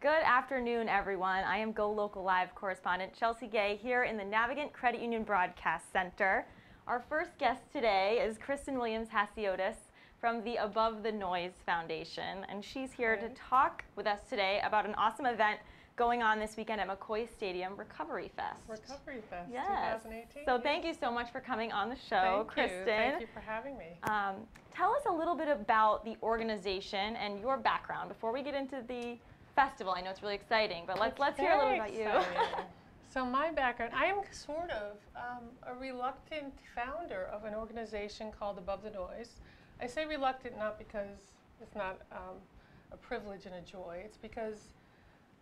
Good afternoon, everyone. I am GoLocal Live correspondent Chelsea Gay here in the Navigant Credit Union Broadcast Center. Our first guest today is Kristen Williams-Hasiotis from the Above the Noise Foundation, and she's here to talk with us today about an awesome event going on this weekend at McCoy Stadium, Recovery Fest. Recovery Fest, yes. 2018. So thank you so much for coming on the show, Kristen. Thank you for having me. Tell us a little bit about the organization and your background before we get into the festival. I know it's really exciting, but let's hear a little about you. So my background, I am sort of a reluctant founder of an organization called Above the Noise. I say reluctant not because it's not a privilege and a joy. It's because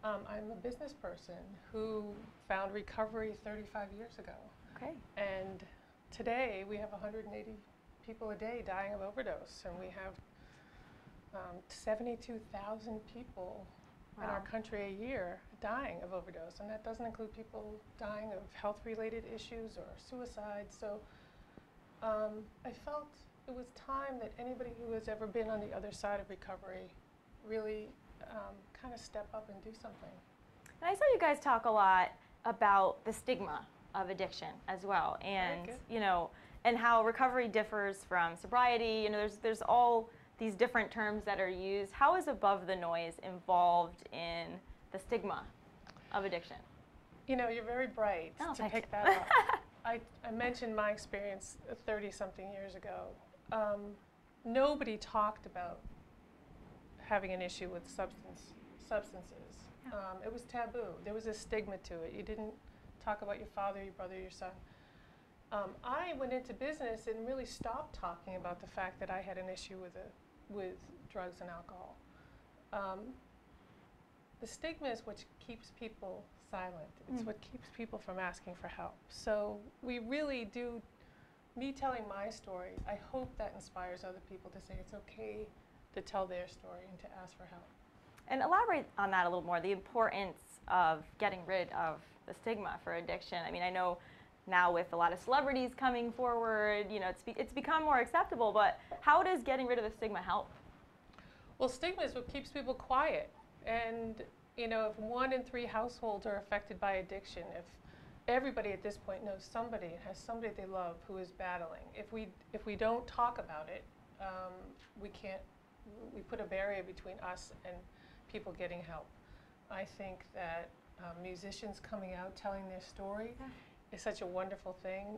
I'm a business person who found recovery 35 years ago. Okay. And today we have 180 people a day dying of overdose, and we have 72,000 people in our country a year dying of overdose, and that doesn't include people dying of health-related issues or suicide. So I felt it was time that anybody who has ever been on the other side of recovery really kind of step up and do something. And I saw you guys talk a lot about the stigma of addiction as well, and and how recovery differs from sobriety. You know, there's all these different terms that are used. How is Above the Noise involved in the stigma of addiction? You know, you're very bright to pick that up. I mentioned my experience 30-something years ago. Nobody talked about having an issue with substances. Yeah. It was taboo. There was a stigma to it. You didn't talk about your father, your brother, your son. I went into business and really stopped talking about the fact that I had an issue with drugs and alcohol. The stigma is what keeps people silent. It's what keeps people from asking for help. So we really do, me telling my story, I hope that inspires other people to say it's okay to tell their story and to ask for help. And elaborate on that a little more, the importance of getting rid of the stigma for addiction. I mean, I know now with a lot of celebrities coming forward, you know, it's become more acceptable, but how does getting rid of the stigma help? Well, stigma is what keeps people quiet. And, you know, if 1 in 3 households are affected by addiction, if everybody at this point knows somebody, has somebody they love who is battling, if we don't talk about it, we put a barrier between us and people getting help. I think that musicians coming out telling their story is such a wonderful thing.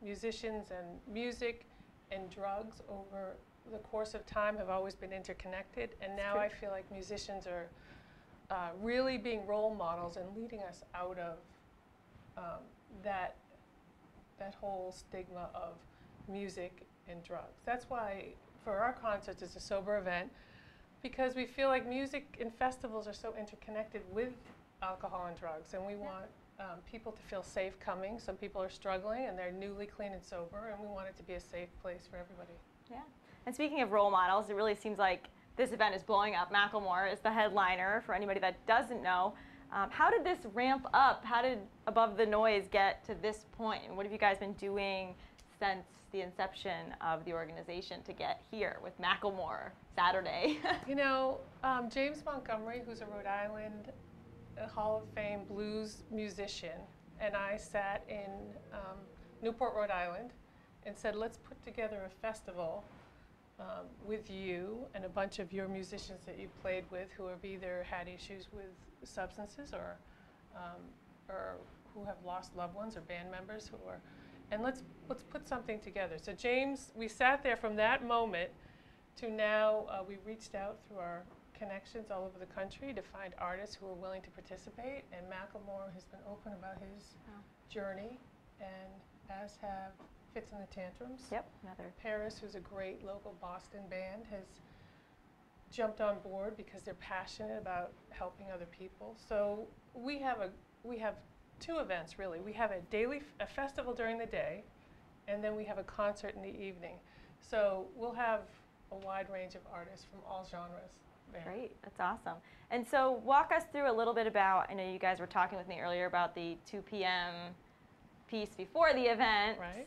Musicians and music and drugs over the course of time have always been interconnected, and now I feel like musicians are really being role models and leading us out of that whole stigma of music and drugs. That's why for our concerts it's a sober event, because we feel like music and festivals are so interconnected with alcohol and drugs, and we want people to feel safe coming. Some people are struggling and they're newly clean and sober, and we want it to be a safe place for everybody. Yeah. And speaking of role models, it really seems like this event is blowing up. Macklemore is the headliner, for anybody that doesn't know. How did this ramp up? How did Above the Noise get to this point? And what have you guys been doing since the inception of the organization to get here with Macklemore Saturday? You know, James Montgomery, who's a Rhode Island Hall of Fame blues musician, and I sat in Newport, Rhode Island, and said, let's put together a festival with you and a bunch of your musicians that you played with who have either had issues with substances or who have lost loved ones or band members who are, and let's put something together. So James, we sat there from that moment to now. We reached out through our connections all over the country to find artists who are willing to participate, and Macklemore has been open about his journey, and as have Fits and the Tantrums. Yep, another. Paris, who's a great local Boston band, has jumped on board because they're passionate about helping other people. So we have 2 events really. We have a festival during the day, and then we have a concert in the evening. So we'll have a wide range of artists from all genres there. Great, that's awesome. And so walk us through a little bit about, I know you guys were talking with me earlier about the 2 p.m. piece before the event. Right.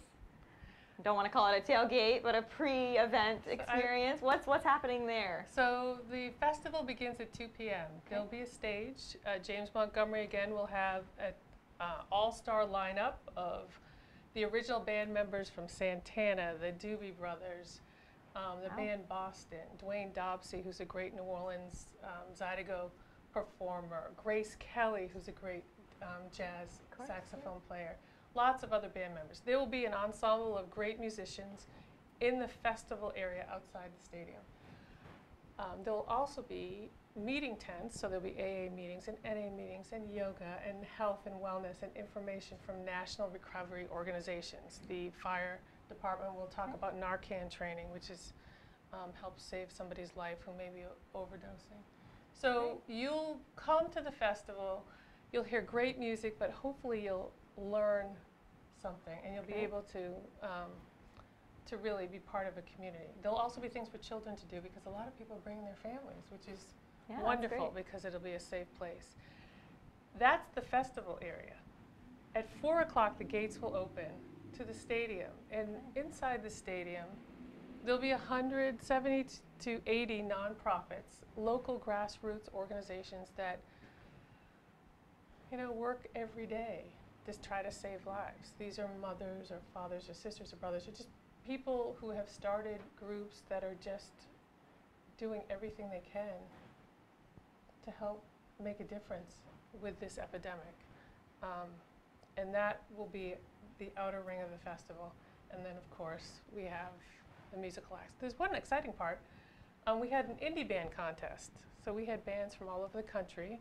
don't want to call it a tailgate, but a pre-event experience. What's happening there? So the festival begins at 2 p.m. There'll be a stage. James Montgomery again will have an all-star lineup of the original band members from Santana, the Doobie Brothers, the band Boston, Dwayne Dobsey, who's a great New Orleans Zydeco performer, Grace Kelly, who's a great jazz saxophone player, lots of other band members. There will be an ensemble of great musicians in the festival area outside the stadium. There will also be meeting tents, so there'll be AA meetings and NA meetings and yoga and health and wellness and information from national recovery organizations. The fire department will talk about Narcan training, which is helps save somebody's life who may be overdosing. So you'll come to the festival, you'll hear great music, but hopefully you'll learn something and you'll be able to really be part of a community. There'll also be things for children to do because a lot of people bring their families, which is wonderful because it'll be a safe place. That's the festival area. At 4 o'clock, the gates will open to the stadium, and inside the stadium, there'll be 170 to 80 nonprofits, local grassroots organizations that work every day to try to save lives. These are mothers or fathers or sisters or brothers or just people who have started groups that are just doing everything they can to help make a difference with this epidemic. And that will be the outer ring of the festival. And then, of course, we have the musical acts. There's one exciting part. We had an indie band contest. So we had bands from all over the country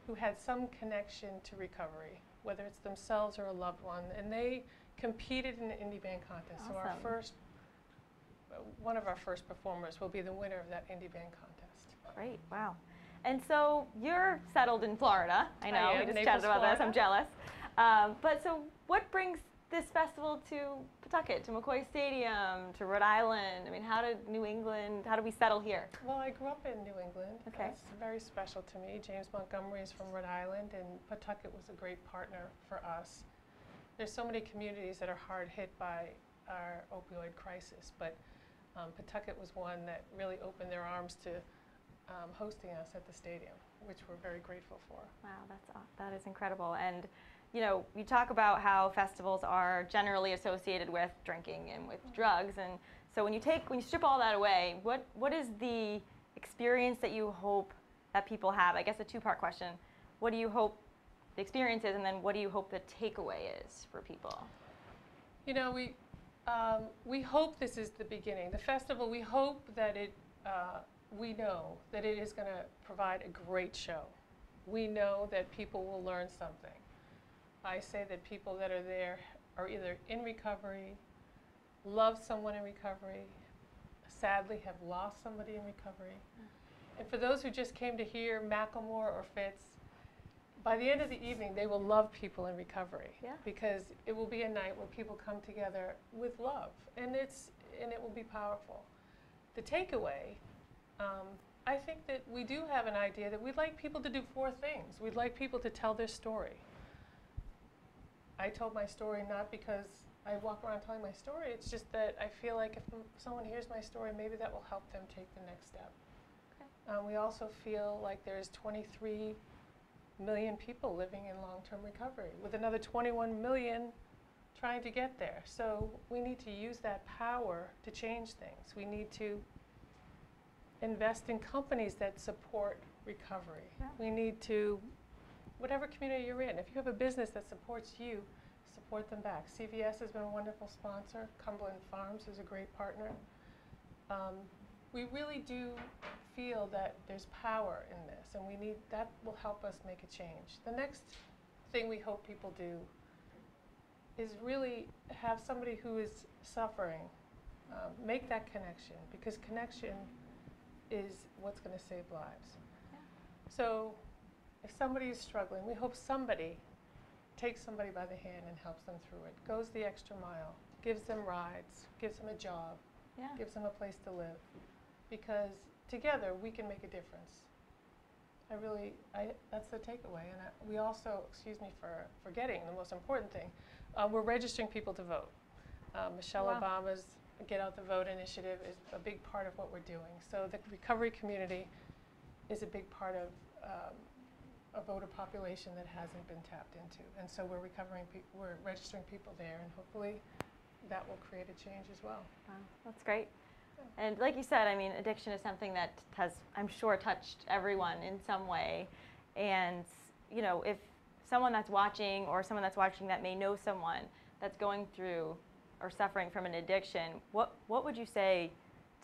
who had some connection to recovery, whether it's themselves or a loved one. And they competed in the indie band contest. Awesome. So one of our first performers will be the winner of that indie band contest. Great, wow. And so you're settled in Florida. I know, we just Naples, chatted about Florida. this, I'm jealous. But so what brings this festival to Pawtucket, to McCoy Stadium, to Rhode Island? I mean, how did we settle here? Well, I grew up in New England. Okay. It's very special to me. James Montgomery is from Rhode Island, and Pawtucket was a great partner for us. There's so many communities that are hard hit by our opioid crisis, but Pawtucket was one that really opened their arms to hosting us at the stadium, which we're very grateful for. Wow, that is incredible. And we talk about how festivals are generally associated with drinking and with drugs, and so when you strip all that away, what is the experience that you hope that people have? I guess a two-part question. What do you hope the experience is, and then what do you hope the takeaway is for people? We hope this is the beginning. The festival, we hope that we know that it is going to provide a great show. We know that people will learn something. I say that people that are there are either in recovery, love someone in recovery, sadly have lost somebody in recovery. And for those who just came to hear Macklemore or Fitz, by the end of the evening, they will love people in recovery because it will be a night where people come together with love, and it will be powerful. The takeaway, I think that we do have an idea that we'd like people to do 4 things. We'd like people to tell their story. I told my story not because I walk around telling my story, it's just that I feel like if someone hears my story, maybe that will help them take the next step. Okay. We also feel like there's 23 million people living in long-term recovery, with another 21 million trying to get there. So we need to use that power to change things. We need to invest in companies that support recovery. Yeah. We need to, whatever community you're in, if you have a business that supports you, support them back. CVS has been a wonderful sponsor. Cumberland Farms is a great partner. We really do feel that there's power in this, and that will help us make a change. The next thing we hope people do is really have somebody who is suffering make that connection, because connection is what's going to save lives. Yeah. So if somebody is struggling, we hope somebody takes somebody by the hand and helps them through it, goes the extra mile, gives them rides, gives them a job, gives them a place to live, because together we can make a difference. That's the takeaway. And we also, excuse me for forgetting the most important thing, we're registering people to vote. Michelle Wow. Obama's Get Out the Vote initiative is a big part of what we're doing. So the recovery community is a big part of a voter population that hasn't been tapped into. And so we're we're registering people there, and hopefully that will create a change as well. Wow, that's great. And like you said, I mean, addiction is something that has, I'm sure, touched everyone in some way. And, you know, if someone that's watching or someone that's watching that may know someone that's going through or suffering from an addiction, what would you say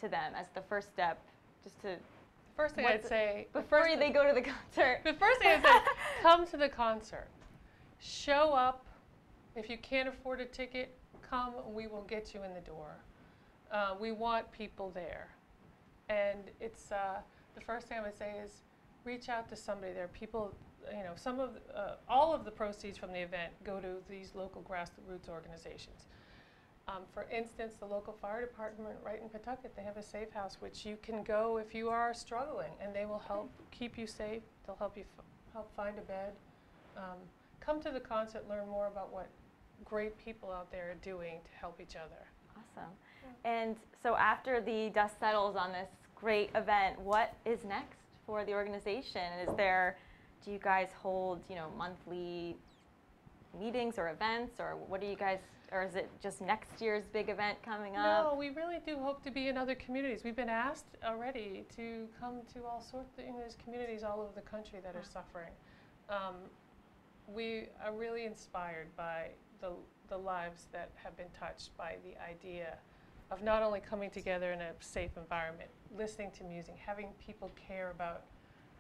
to them as the first step, just to... The first thing I'd say... Before they go to the concert. The first thing I'd say, come to the concert. Show up. If you can't afford a ticket, come and we will get you in the door. We want people there. And it's, the first thing I would say is reach out to somebody. There are people, you know, all of the proceeds from the event go to these local grassroots organizations. For instance, the local fire department right in Pawtucket, they have a safe house which you can go if you are struggling, and they will help keep you safe. They'll help you help find a bed. Come to the concert, learn more about what great people out there are doing to help each other. Awesome. Yeah. And so after the dust settles on this great event, what is next for the organization? Do you guys hold, you know, monthly meetings or events, or what do you guys, or is it just next year's big event coming up? No, we really do hope to be in other communities. We've been asked already to come to all sorts of, you know, there's communities all over the country that are suffering. We are really inspired by the lives that have been touched by the idea of not only coming together in a safe environment, listening to music, having people care about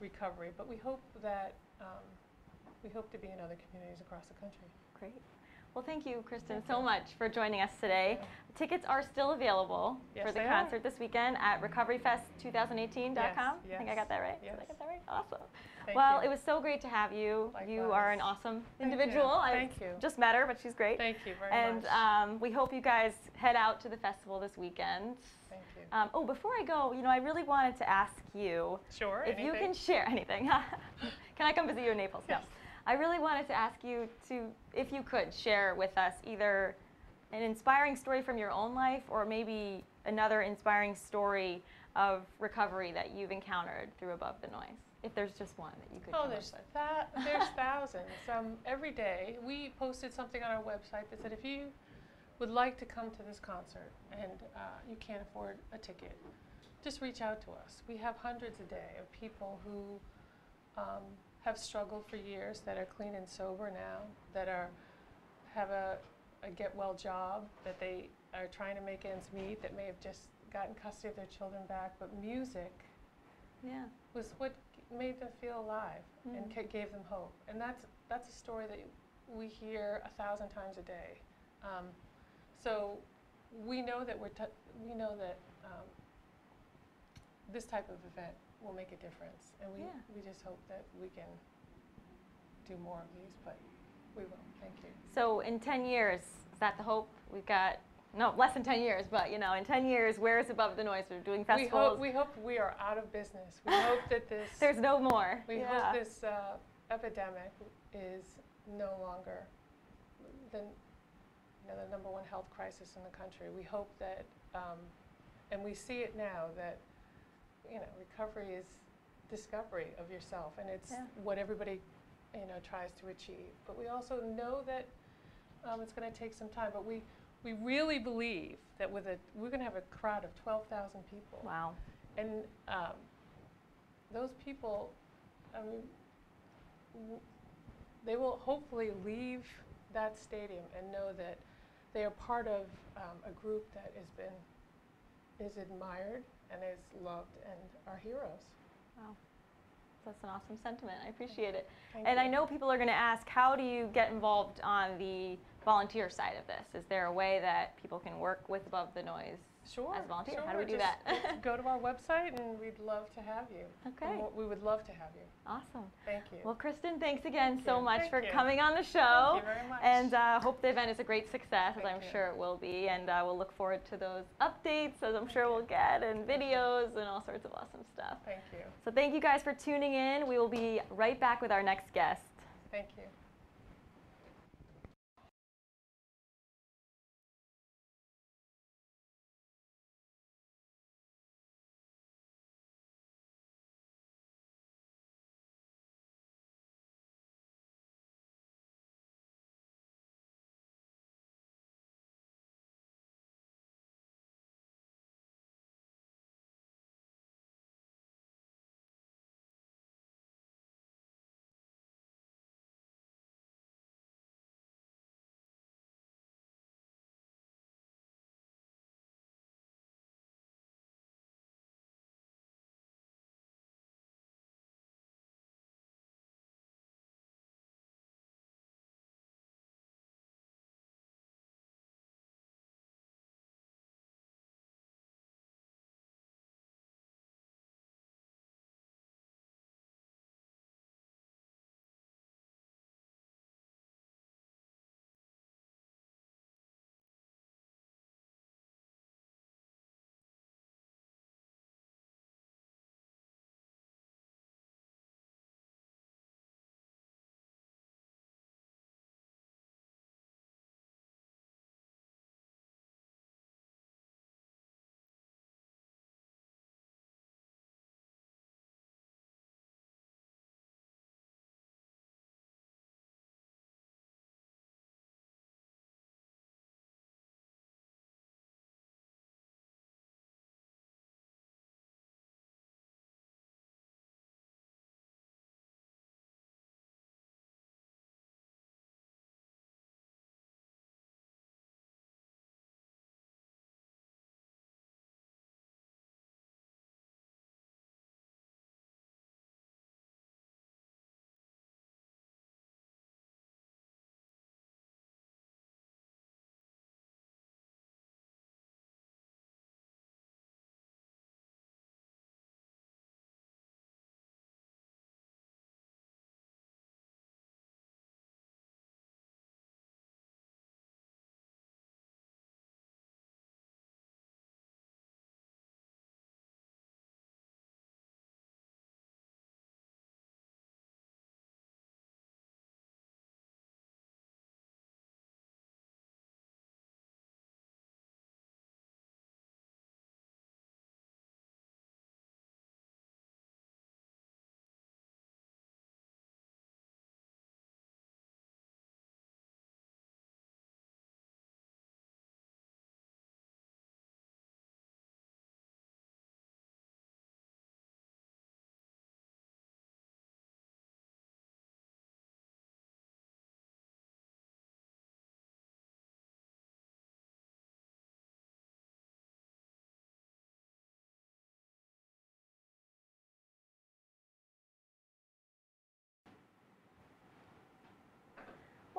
recovery, but we hope that we hope to be in other communities across the country. Great. Well, thank you, Kristen, so much for joining us today. Tickets are still available for the concert this weekend at recoveryfest2018.com. Yes. I think I got that right. Yes. Did I get that right? Awesome. Well, it was so great to have you. Likewise. You are an awesome individual. Thank you. Just met her, but she's great. Thank you very much. And we hope you guys head out to the festival this weekend. Thank you. Oh, before I go, you know, I really wanted to ask you if you can share anything. Can I come visit you in Naples? Yes. No. I really wanted to ask you if you could share with us either an inspiring story from your own life or maybe another inspiring story of recovery that you've encountered through Above the Noise. If there's just one that you could come up with. There's thousands. Every day we posted something on our website that said if you would like to come to this concert and you can't afford a ticket, just reach out to us. We have hundreds a day of people who have struggled for years, that are clean and sober now, that have a get-well job, that they are trying to make ends meet, that may have just gotten custody of their children back, but music was what made them feel alive and gave them hope. And that's a story that we hear 1,000 times a day. So we know that this type of event will make a difference, and we just hope that we can do more of these, but we will. Thank you. So in 10 years, is that the hope? We've got, no, less than 10 years, but you know, in 10 years, where is Above the Noise? We're doing festivals. We hope we are out of business. We hope that this... There's no more. We hope this epidemic is no longer the number one health crisis in the country. We hope that, and we see it now, that recovery is discovery of yourself, and it's what everybody tries to achieve. But we also know that it's going to take some time. But we really believe that we're going to have a crowd of 12,000 people. Wow! And those people, they will hopefully leave that stadium and know that they are part of a group that is admired and is loved and are heroes. Wow. That's an awesome sentiment. I appreciate it. Thank and you. I know people are going to ask, how do you get involved on the volunteer side of this? Is there a way that people can work with Above the Noise as a volunteer? Sure. How do we do that? Go to our website, and we'd love to have you. Okay. We would love to have you. Awesome. Thank you. Well, Kristen, thanks again so much Thank for you. coming on the show. Thank you very much. And hope the event is a great success, as Thank I'm you. sure it will be. And we'll look forward to those updates, as I'm sure we'll get, and videos and all sorts of awesome stuff. Thank you. So thank you guys for tuning in. We will be right back with our next guest. Thank you.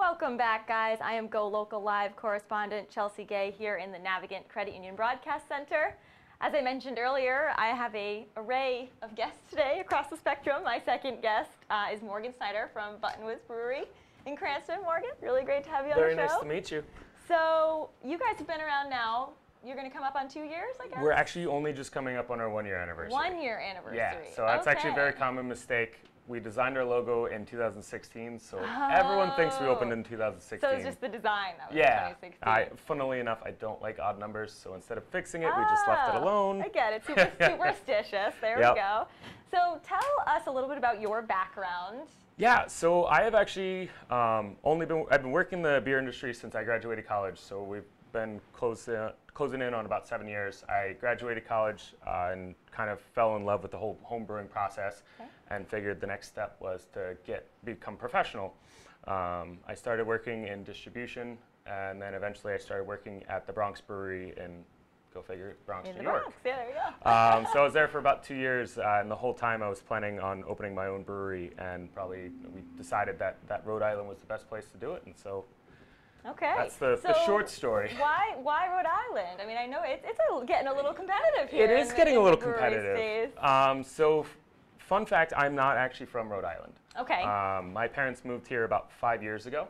Welcome back, guys. I am GoLocal Live correspondent Chelsea Gay here in the Navigant Credit Union Broadcast Center. As I mentioned earlier, I have an array of guests today across the spectrum. My second guest is Morgan Snyder from Buttonwoods Brewery in Cranston. Morgan, really great to have you on the show. Very nice to meet you. So you guys have been around now. You're going to come up on 2 years, I guess? We're actually only just coming up on our 1 year anniversary. 1 year anniversary. Yeah, so that's actually a very common mistake. We designed our logo in 2016, so everyone thinks we opened in 2016. So it's just the design that was 2016. Funnily enough, I don't like odd numbers, so instead of fixing it, we just left it alone. I get it. Superstitious. There we go. So tell us a little bit about your background. Yeah, so I have actually I've been working in the beer industry since I graduated college, so we've been closing in on about 7 years. I graduated college and kind of fell in love with the whole home brewing process and figured the next step was to become professional. I started working in distribution, and then eventually I started working at the Bronx Brewery in, go figure, Bronx, New York. Bronx. Yeah, there you go. So I was there for about 2 years, and the whole time I was planning on opening my own brewery, and we decided that Rhode Island was the best place to do it, and so that's the short story. Why Rhode Island? I mean, I know it's getting a little competitive here. It is getting a little competitive. So, fun fact, I'm not actually from Rhode Island. Okay. My parents moved here about 5 years ago.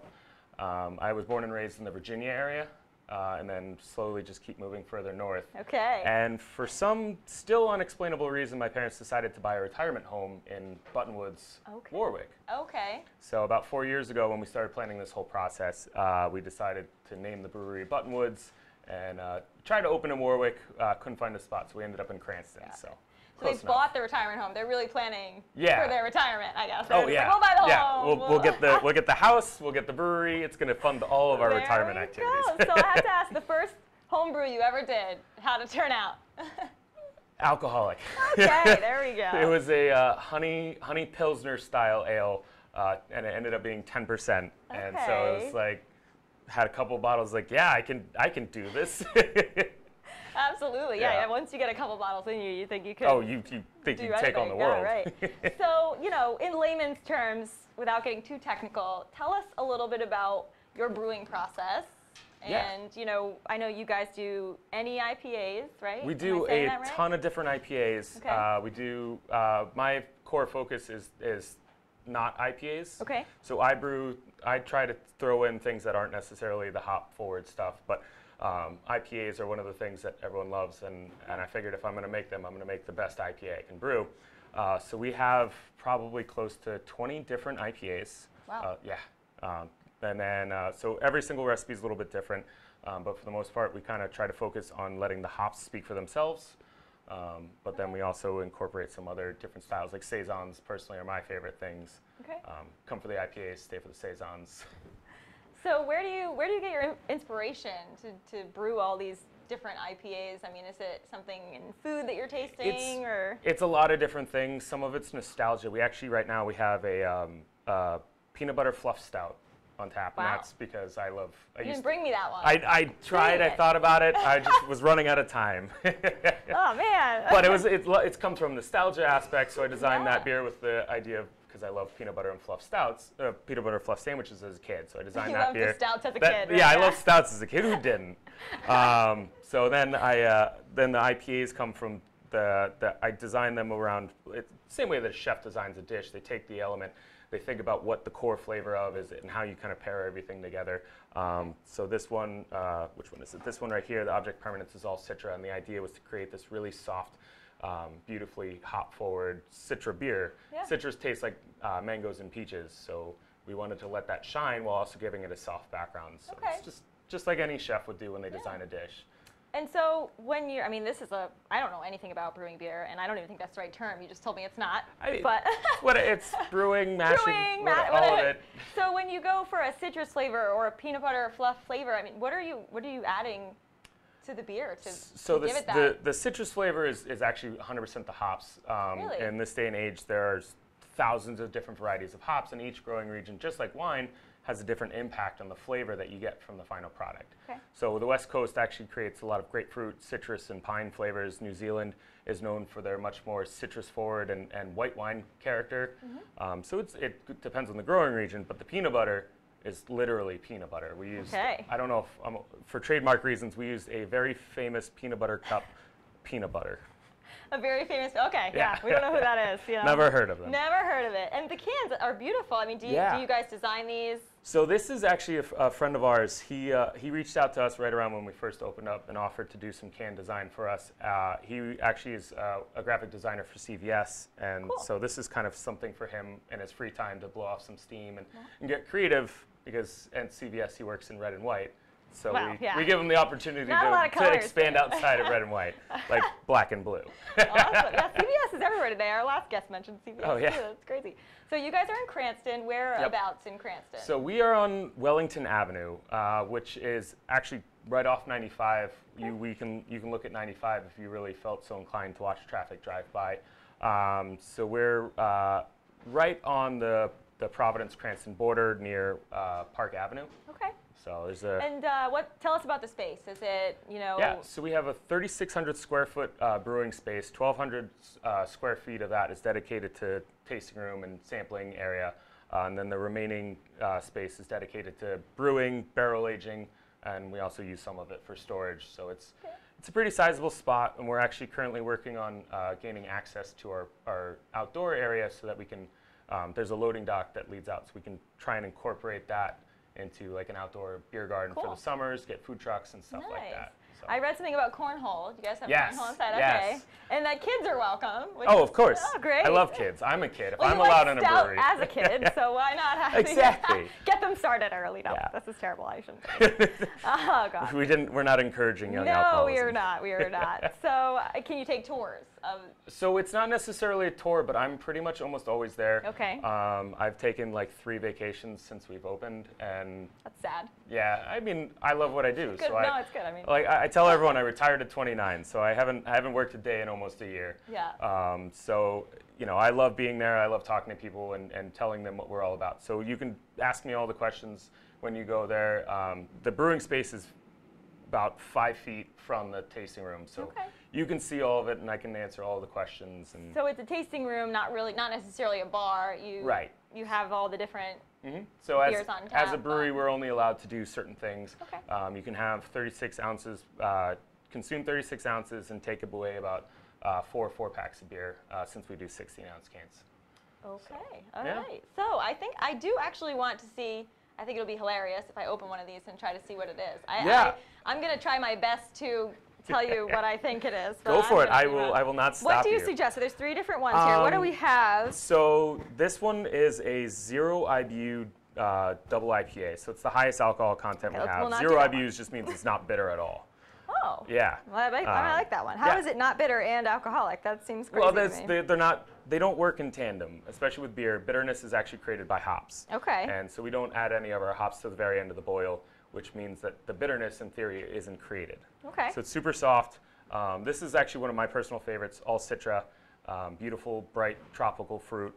I was born and raised in the Virginia area, and then slowly just keep moving further north. Okay. And for some still unexplainable reason, my parents decided to buy a retirement home in Buttonwoods, Warwick. Okay. So about 4 years ago, when we started planning this whole process, we decided to name the brewery Buttonwoods and try to open in Warwick. Couldn't find a spot, so we ended up in Cranston. Yeah. So they bought the retirement home. They're really planning for their retirement, I guess. Oh yeah. Like, we'll buy the home. We'll get the house. We'll get the brewery. It's going to fund all of our retirement activities. So I have to ask, the first home brew you ever did, how'd it turn out? Alcoholic. Okay, there we go. It was a honey Pilsner style ale, and it ended up being 10%. And so it was like, had a couple bottles. Like, yeah, I can do this. Absolutely, yeah. Once you get a couple bottles in you think you could. Oh, you think you can take on the world. Right. So, in layman's terms, without getting too technical, tell us a little bit about your brewing process. And, I know you guys do any IPAs, right? We do a ton of different IPAs. Okay. We do, my core focus is not IPAs. Okay. So I try to throw in things that aren't necessarily the hop forward stuff, but IPAs are one of the things that everyone loves, and I figured if I'm going to make them, I'm going to make the best IPA I can brew. So we have probably close to 20 different IPAs. Wow. And then, so every single recipe is a little bit different, but for the most part, we kind of try to focus on letting the hops speak for themselves. But then we also incorporate some other different styles, like saisons personally are my favorite things. Okay. Come for the IPAs, stay for the saisons. So where do you get your inspiration to brew all these different IPAs? I mean, is it something in food that you're tasting, or? It's a lot of different things. Some of it's nostalgia. We actually right now we have a peanut butter fluff stout on tap, and that's because I love. You didn't bring me that one. I tried. I thought about it. I just was running out of time. Oh man! But it's come from nostalgia aspect. So I designed that beer with the idea of, because I love peanut butter and fluff stouts, peanut butter fluff sandwiches as a kid. So I designed that beer. You loved the stouts as a kid. Right? Yeah, I loved stouts as a kid. Who didn't? So then then the IPAs come from I designed them around same way that a chef designs a dish. They take the element. They think about what the core flavor of is and how you kind of pair everything together. So this one, which one is it? This one right here, the Object Permanence is all Citra, and the idea was to create this really soft, beautifully hop-forward Citra beer. Yeah. Citrus tastes like mangoes and peaches, so we wanted to let that shine while also giving it a soft background. So it's just like any chef would do when they design a dish. And so when you're, I mean, I don't know anything about brewing beer, and I don't even think that's the right term. You just told me it's not. It's brewing, mashing, all of it. So when you go for a citrus flavor or a peanut butter fluff flavor, I mean, what are you adding to the beer to give it that? The citrus flavor is actually 100% the hops. Really? In this day and age, there's thousands of different varieties of hops, and each growing region, just like wine, has a different impact on the flavor that you get from the final product. Okay. So the West Coast actually creates a lot of grapefruit, citrus, and pine flavors. New Zealand is known for their much more citrus forward and white wine character. So it depends on the growing region, but the peanut butter is literally peanut butter. We used, Okay. I don't know if, for trademark reasons, we used a very famous peanut butter cup peanut butter. A very famous, okay, Yeah. yeah, we don't know who that is. You know. Never heard of them. Never heard of it. And the cans are beautiful. I mean, do you guys design these? So this is actually a friend of ours. He reached out to us right around when we first opened up and offered to do some can design for us. He actually is a graphic designer for CVS, and Cool. so this is kind of something for him in his free time to blow off some steam and get creative, because at CVS he works in red and white. So Wow, we give him the opportunity to expand outside of red and white, like black and blue. Awesome. Yeah, CVS is everywhere today. Our last guest mentioned CVS. Oh, yeah. Too. That's crazy. So you guys are in Cranston. Whereabouts in Cranston? So we are on Wellington Avenue, which is actually right off 95. Okay. You can look at 95 if you really felt so inclined to watch traffic drive by. So we're right on the Providence Cranston border near Park Avenue. Okay. So there's a And tell us about the space. Is it, yeah. So we have a 3,600 square foot brewing space. 1,200 square feet of that is dedicated to tasting room and sampling area, and then the remaining space is dedicated to brewing, barrel aging, and we also use some of it for storage. So it's a pretty sizable spot, and we're actually currently working on gaining access to our outdoor area so that we can. There's a loading dock that leads out, so we can try and incorporate that into like an outdoor beer garden for the summers, get food trucks and stuff like that. So. I read something about cornhole. You guys have Yes, cornhole inside? yes. Okay. And that kids are welcome. Oh, of course. Oh, great. I love kids. I'm a kid. If Well, I'm you like allowed in a stout brewery. as a kid, so why not have Exactly. get them started early? No, Yeah. this is terrible. I shouldn't. Oh God. We're not encouraging young No, alcoholism. we are not. We are not. So, can you take tours of? So it's not necessarily a tour, but I'm pretty much almost always there. Okay. I've taken like 3 vacations since we've opened, and That's sad. yeah, I mean, I love what I do. Good. So No, it's good. I mean. like I tell everyone, I retired at 29, so I haven't worked a day in almost a year. Yeah. So you know, I love being there. I love talking to people and telling them what we're all about. So you can ask me all the questions when you go there. The brewing space is about 5 feet from the tasting room, so you can see all of it, and I can answer all the questions. And So it's a tasting room, not necessarily a bar. You have all the different. So beers on as a tap, brewery, we're only allowed to do certain things. Okay. You can have 36 ounces, consume 36 ounces, and take away about 4 packs of beer, since we do 16-ounce cans. Okay. All right. So I think I do actually want to see. I think it'll be hilarious if I open one of these and try to see what it is. I'm going to try my best to tell you what I think it is. Go for it. I will not stop you. What do you suggest? So there's 3 different ones here. What do we have? So this one is a 0 IBU double IPA. So it's the highest alcohol content we have. 0 IBUs just means it's not bitter at all. Oh. Yeah. Well, I like that one. How is it not bitter and alcoholic? That seems crazy to me. They're not. They don't work in tandem, especially with beer. Bitterness is actually created by hops. Okay. And so we don't add any of our hops to the very end of the boil, which means that the bitterness, in theory, isn't created. Okay. So it's super soft. This is actually one of my personal favorites, all Citra, beautiful, bright, tropical fruit.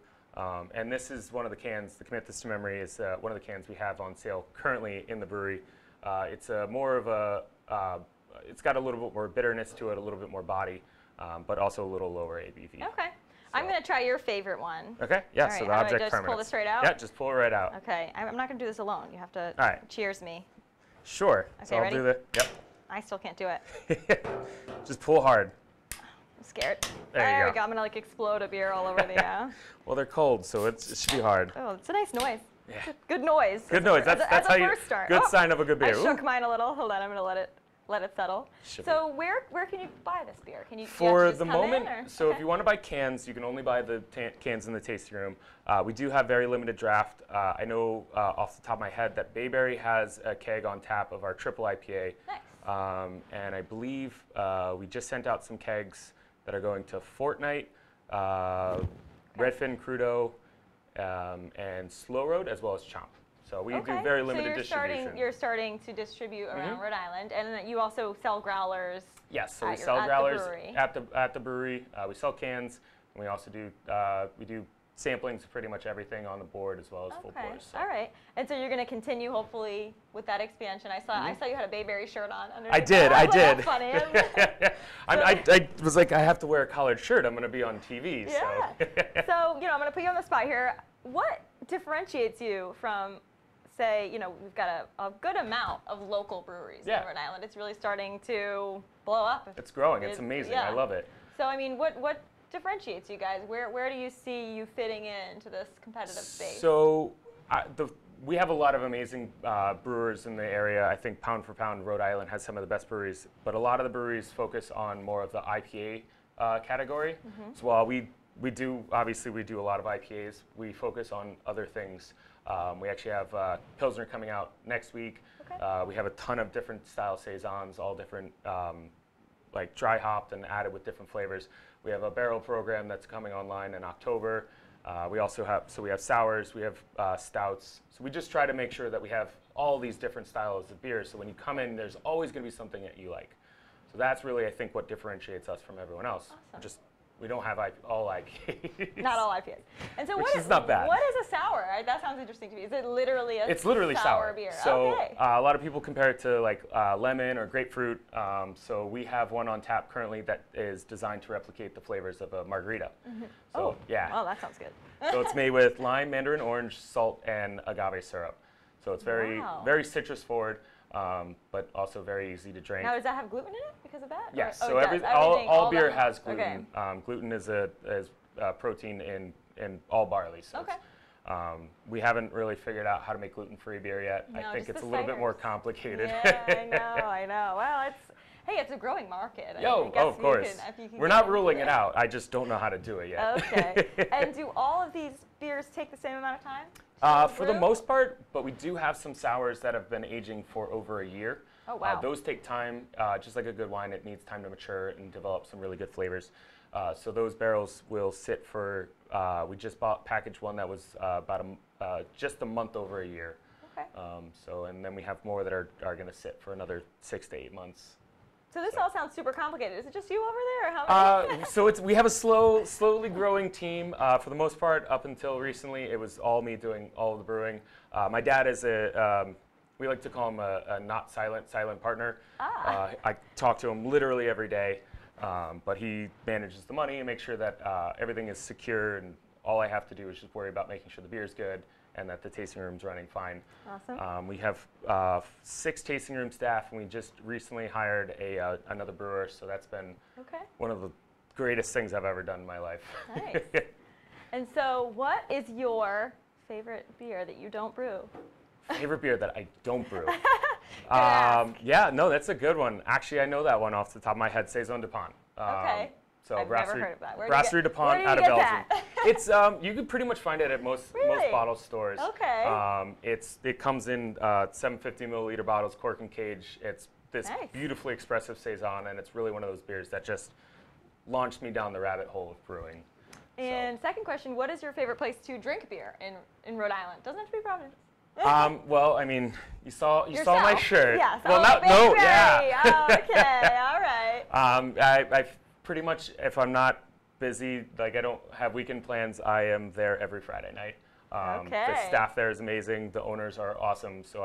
And this is one of the cans, the Commit This to Memory is one of the cans we have on sale currently in the brewery. It's more of a, it's got a little bit more bitterness to it, a little bit more body, but also a little lower ABV. Okay. I'm going to try your favorite one. Okay, yeah, All so right, the how do I object just permanence. pull this right out? Yeah, just pull it right out. Okay, I'm not going to do this alone. You have to cheers me. Sure. Okay, so I'll ready? do the, yep. I still can't do it. Just pull hard. I'm scared. There you we go. I'm going to like explode a beer all over the. Well, they're cold, so it should be hard. Oh, it's a nice noise. Yeah. Good noise. Good noise. That's how you. First start. Good sign of a good beer. I shook mine a little. Hold on, I'm going to let it settle. Should So where can you buy this beer? Can you For just the come moment, in, or? so if you want to buy cans, you can only buy the cans in the tasting room. We do have very limited draft. I know off the top of my head that Bayberry has a keg on tap of our triple IPA. Nice. And I believe we just sent out some kegs that are going to Fortnite, Redfin Crudo, and Slow Road, as well as Chomp. So we do very limited distribution. You're starting to distribute around Rhode Island, and then you also sell growlers. Yes, so we sell growlers at the brewery. We sell cans, and we also do samplings of pretty much everything on the board, as well as full pours. So. All right, and so you're going to continue hopefully with that expansion. I saw you had a Bayberry shirt on underneath. I did. That's funny. I was like, I have to wear a collared shirt. I'm going to be on TV. Yeah. So, so I'm going to put you on the spot here. What differentiates you from say, you know, we've got a good amount of local breweries in Rhode Island. It's really starting to blow up. It's growing. It's amazing. I love it. So, I mean, what differentiates you guys? Where do you see you fitting into this competitive space? So, we have a lot of amazing brewers in the area. I think pound for pound, Rhode Island has some of the best breweries, but a lot of the breweries focus on more of the IPA category. So while we do a lot of IPAs, we focus on other things. We actually have Pilsner coming out next week. We have a ton of different style saisons, all different, like dry hopped and added with different flavors. We have a barrel program that's coming online in October. We also have sours, we have stouts. So we just try to make sure that we have all these different styles of beers. So when you come in, there's always going to be something that you like. So that's really, I think, what differentiates us from everyone else. Awesome. We don't have all IPAs. Not all IPAs. And so which is not bad. What is a sour? That sounds interesting to me. Is it literally It's literally sour beer? So a lot of people compare it to like lemon or grapefruit. So we have one on tap currently that is designed to replicate the flavors of a margarita. So Oh, that sounds good. So it's made with lime, mandarin orange, salt, and agave syrup. So it's very citrus forward. But also very easy to drink. Now, does that have gluten in it because of that? Yes. Or, so all beer that has gluten. Gluten is a protein in all barley. So we haven't really figured out how to make gluten-free beer yet. No, I think it's a little bit more complicated. Yeah, I know. Well, it's a growing market. Of course. We're not ruling it out. I just don't know how to do it yet. Okay. And do all of these beers take the same amount of time? For the most part, but we do have some sours that have been aging for over a year. Oh, wow. Those take time, just like a good wine, it needs time to mature and develop some really good flavors. So those barrels will sit for, we just bought package one that was just a month over a year. Okay. And then we have more that are going to sit for another 6 to 8 months. So this all sounds super complicated. Is it just you over there, or how many? So we have a slowly growing team. For the most part, up until recently, it was all me doing all of the brewing. My dad is we like to call him a not silent partner. I talk to him literally every day, but he manages the money and makes sure that everything is secure, and all I have to do is just worry about making sure the beer is good and that the tasting room's running fine. Awesome. We have 6 tasting room staff, and we just recently hired another brewer, so that's been one of the greatest things I've ever done in my life. Nice. And so what is your favorite beer that you don't brew? Favorite beer that I don't brew? Yeah, no, that's a good one. Actually, I know that one off the top of my head, Saison de Pont. Okay. So I've never heard of that. Brasserie de Pont out of Belgium. It's you can pretty much find it at most bottle stores. Okay. It comes in 750 milliliter bottles, cork and cage. It's this beautifully expressive saison, and it's really one of those beers that just launched me down the rabbit hole of brewing. And second question, what is your favorite place to drink beer in Rhode Island? Doesn't have to be Providence. Well, I mean, you saw my shirt. Yes. Well, no, yeah. Oh, okay, all right. I pretty much, if I'm not busy, like I don't have weekend plans, I am there every Friday night. The staff there is amazing. The owners are awesome. So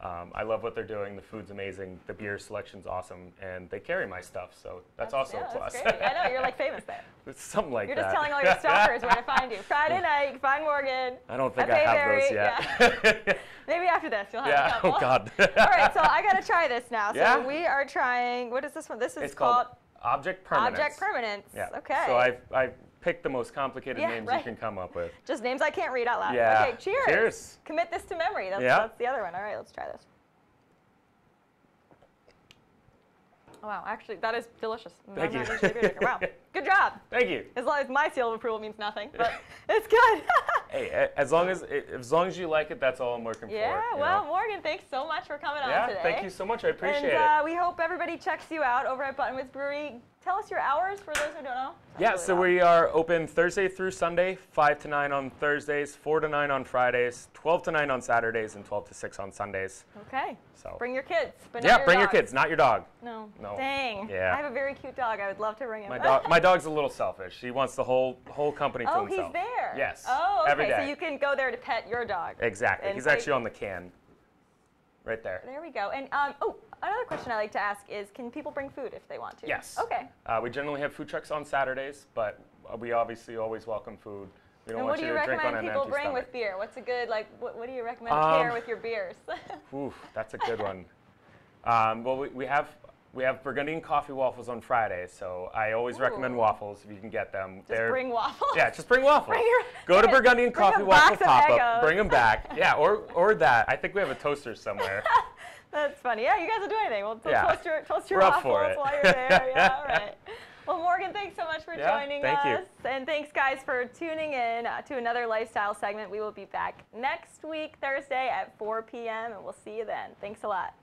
I love what they're doing. The food's amazing. The beer selection's awesome, and they carry my stuff. So that's also a plus. That's great. I know, you're like famous there. It's something like that. You're just telling all your stalkers where to find you. Friday night, you can find Morgan. I don't think I have those yet. Yeah. Maybe after this, you'll have a couple. Oh God. All right, so I got to try this now. So Yeah. we are trying, what is this one? This is It's called Object Permanence. Object Permanence. Yeah. Okay. So I've picked the most complicated names you can come up with. Just names I can't read out loud. Yeah. Okay, cheers. Cheers. Commit this to memory. That's the other one. All right, let's try this. Oh, wow, actually, that is delicious. Thank you. Wow, good job. Thank you. As long as my seal of approval means nothing, but it's good. Hey, as long as you like it, that's all I'm working for. Yeah, well, Morgan, thanks so much for coming on today. Thank you so much. I appreciate it. We hope everybody checks you out over at Buttonwoods Brewery. Tell us your hours for those who don't know. So we are open Thursday through Sunday, 5 to 9 on Thursdays, 4 to 9 on Fridays, 12 to 9 on Saturdays, and 12 to 6 on Sundays. Okay. So bring your kids, but bring your kids, not your dog. No. No. Dang. Yeah. I have a very cute dog. I would love to bring him. My dog's a little selfish. He wants the whole company to himself. Oh, he's there. Yes. Oh, okay. Every day. So you can go there to pet your dog. Exactly. He's actually on the can. Right there. There we go. And another question I like to ask is, can people bring food if they want to? Yes. Okay. We generally have food trucks on Saturdays, but we obviously always welcome food. We don't And want what do you you to drink on recommend an people empty bring stomach. with beer? What's a good, like, what do you recommend pair with your beers? Ooh, that's a good one. Well, we have Burgundian coffee waffles on Friday, so I always recommend Ooh. waffles if you can get them. Just bring waffles. Yeah, just bring waffles. Bring Go to Burgundian bring a Coffee box Waffle of pop-up. Eggos. Bring them back. Yeah, or that. I think we have a toaster somewhere. That's funny. Yeah, you guys will do anything. We'll Yeah. toast your We're up for waffles it. while you're there. Yeah, all right. Well, Morgan, thanks so much for Yeah, joining thank you. us. And thanks, guys, for tuning in to another lifestyle segment. We will be back next week, Thursday at 4 p.m., and we'll see you then. Thanks a lot.